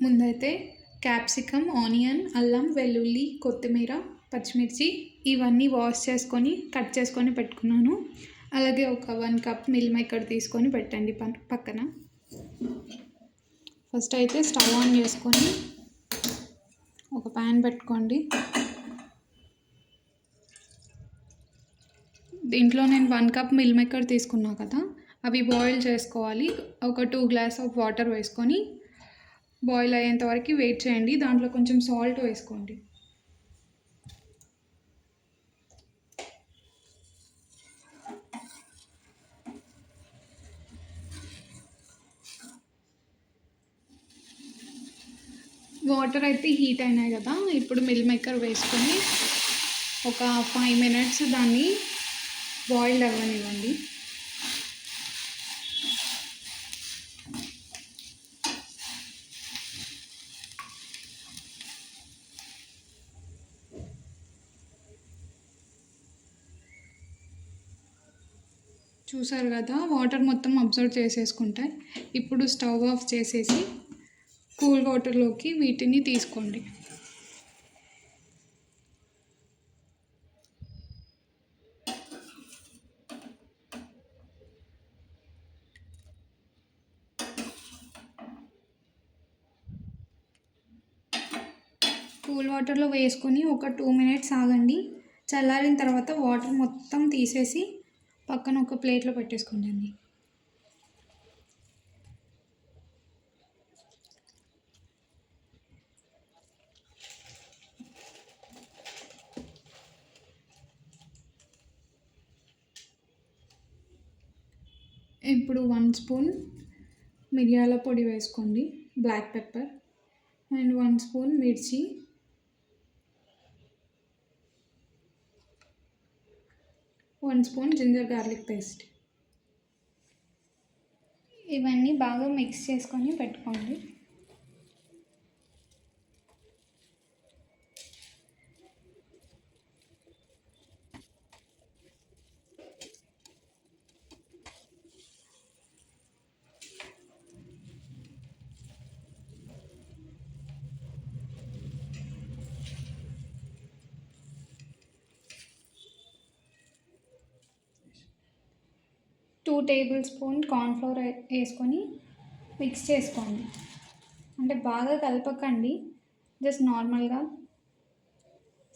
ముందైతే capsicum, onion, అల్లం, వెల్లుల్లి, కొత్తిమీర, పచ్చిమిర్చి ఇవన్నీ వాష్ చేసుకొని కట్ చేసుకొని పెట్టుకున్నాను. అలాగే ఒక 1 కప్ మిల్ మేకర్ తీసుకొని పెట్టండి పక్కన. ఫస్ట్ అయితే స్టవ్ ఆన్ చేసుకొని ఒక ప్యాన్ పెట్టుకోండి. దీంట్లో నేను 1 కప్ మిల్ మేకర్ తీసుకున్నా కదా, అవి బాయిల్ చేసుకోవాలి. ఒక 2 గ్లాస్ ఆఫ్ వాటర్ వేసుకొని బాయిల్ అయ్యేంత వరకు వెయిట్ చేయండి. దాంట్లో కొంచెం సాల్ట్ వేసుకోండి. వాటర్ అయితే హీట్ అయినాయి కదా, ఇప్పుడు మిల్ మేకర్ వేసుకొని ఒక 5 మినిట్స్ దాన్ని బాయిల్డ్ అవ్వనివ్వండి. చూసారు కదా, వాటర్ మొత్తం అబ్జర్వ్ చేసేసుకుంటాయి. ఇప్పుడు స్టవ్ ఆఫ్ చేసేసి కూల్ వాటర్లోకి వీటిని తీసుకోండి. కూల్ వాటర్లో వేసుకొని ఒక 2 మినిట్స్ ఆగండి. చల్లారిన తర్వాత వాటర్ మొత్తం తీసేసి పక్కన ఒక ప్లేట్లో పెట్టేసుకోండి. ఇప్పుడు 1 స్పూన్ మిరియాల పొడి వేసుకోండి, బ్లాక్ పెప్పర్, అండ్ 1 స్పూన్ మిర్చి, 1 స్పూన్ జింజర్ గార్లిక్ పేస్ట్. ఇవన్నీ బాగా మిక్స్ చేసుకొని పెట్టుకోండి. టూ టేబుల్ స్పూన్ కార్న్ఫ్లోర్ వేసుకొని మిక్స్ చేసుకోండి. అంటే బాగా కలపకండి, జస్ట్ నార్మల్గా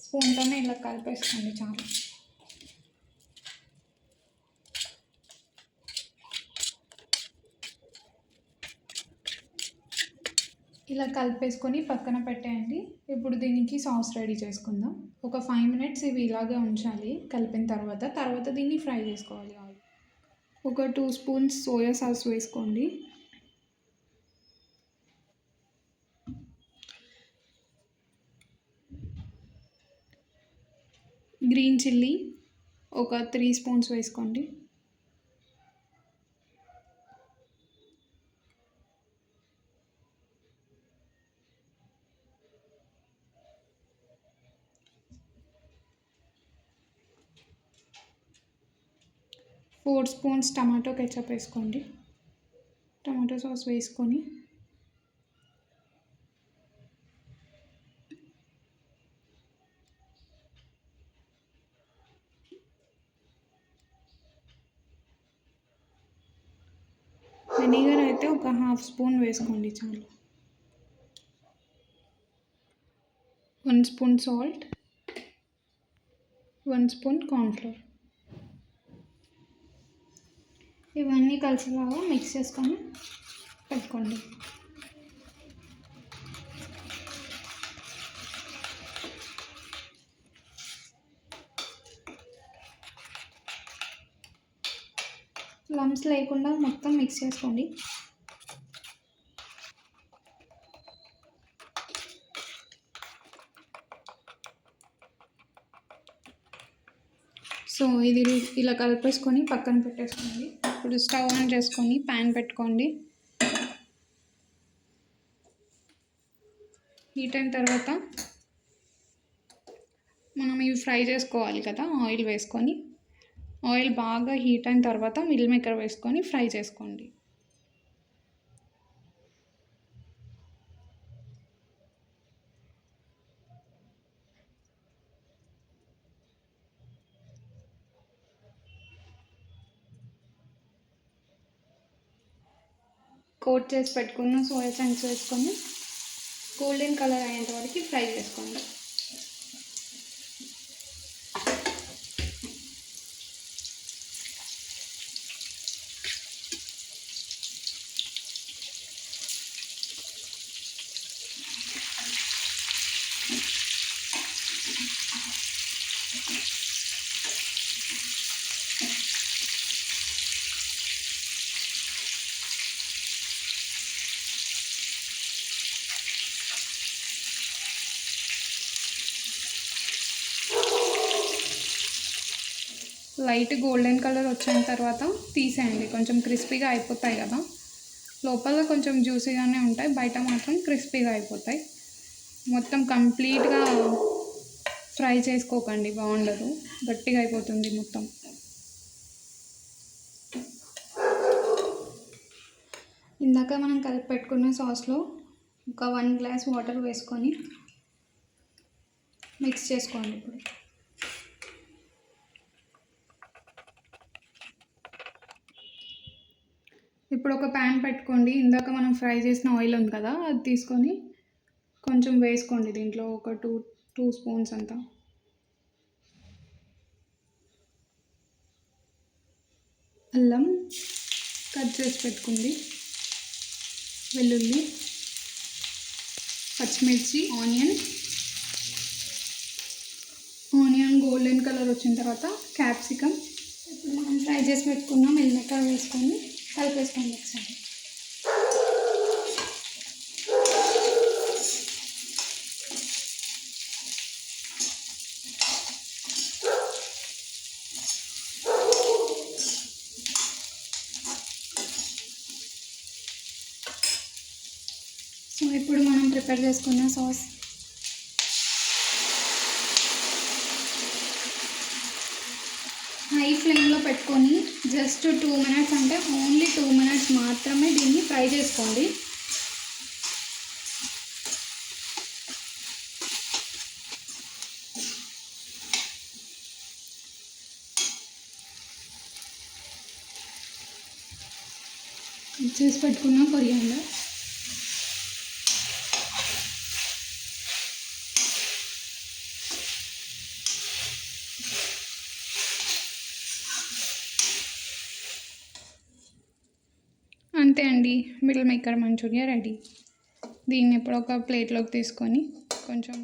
స్పూన్తోనే ఇలా కలిపేసుకోండి చాలు. ఇలా కలిపేసుకొని పక్కన పెట్టేయండి. ఇప్పుడు దీనికి సాస్ రెడీ చేసుకుందాం. ఒక 5 మినిట్స్ ఇవి ఇలాగే ఉంచాలి. కలిపిన తర్వాత దీన్ని ఫ్రై చేసుకోవాలి. ఒక 2 స్పూన్స్ సోయా సాస్ వేసుకోండి. గ్రీన్ చిల్లీ ఒక 3 స్పూన్స్ వేసుకోండి. ఫోర్ స్పూన్స్ టమాటో కెచప్ వేసుకోండి. టమాటో సాస్ వేసుకొని వెనిగర్ అయితే ఒక 1/2 స్పూన్ వేసుకోండి చాలు. 1 స్పూన్ సాల్ట్, 1 స్పూన్ కార్న్ఫ్లోర్. ఇవన్నీ కలిసేలాగా మిక్స్ చేసుకొని పెట్టుకోండి. లమ్స్ లేకుండా మొత్తం మిక్స్ చేసుకోండి. సో ఇది ఇలా కలిపేసుకొని పక్కన పెట్టేసుకోండి. ఇప్పుడు స్టవ్ ఆన్ చేసుకొని ప్యాన్ పెట్టుకోండి. హీట్ అయిన తర్వాత మనం ఇవి ఫ్రై చేసుకోవాలి కదా, ఆయిల్ వేసుకొని, ఆయిల్ బాగా హీట్ అయిన తర్వాత మిల్ మేకర్ వేసుకొని ఫ్రై చేసుకోండి. కోట్ చేసి పెట్టుకున్న సోయా చంక్స్ వేసుకొని గోల్డెన్ కలర్ అయ్యేంత వరకు ఫ్రై చేసుకోండి. లైట్ గోల్డెన్ కలర్ వచ్చిన తర్వాత తీసేయండి. కొంచెం క్రిస్పీగా అయిపోతాయి కదా, లోపల కొంచెం జ్యూసీగానే ఉంటాయి, బయట మాత్రం క్రిస్పీగా అయిపోతాయి. మొత్తం కంప్లీట్గా ఫ్రై చేసుకోకండి, బాగుండదు, గట్టిగా అయిపోతుంది మొత్తం. ఇందాక మనం కలిపి పెట్టుకున్న సాస్లో ఒక 1 గ్లాస్ వాటర్ వేసుకొని మిక్స్ చేసుకోండి. ఇప్పుడు ఒక ప్యాన్ పెట్టుకోండి. ఇందాక మనం ఫ్రై చేసిన ఆయిల్ ఉంది కదా, అది తీసుకొని కొంచెం వేసుకోండి. దీంట్లో ఒక టూ స్పూన్స్ అంతా. అల్లం కట్ చేసి పెట్టుకుంది, వెల్లుల్లి, పచ్చిమిర్చి, ఆనియన్ గోల్డెన్ కలర్ వచ్చిన తర్వాత క్యాప్సికమ్. ఇప్పుడు మనం ఫ్రై చేసి పెట్టుకున్న మిల్లిమిక్కర్ వేసుకొని కలిపేసుకోండి ఒకసారి. సో ఇప్పుడు మనం ప్రిపేర్ చేసుకున్న సాస్ హై ఫ్లేమ్లో పెట్టుకొని జస్ట్ 2 మినిట్స్, అంటే ఓన్లీ 2 మినిట్స్ మాత్రమే దీన్ని ఫ్రై చేసుకోండి. చేసి పెట్టుకున్న కొరియాండర్, అంతే అండి, మిల్ మేకర్ మంచూరియా రెడీ. దీన్ని ఇప్పుడు ఒక ప్లేట్లోకి తీసుకొని కొంచెం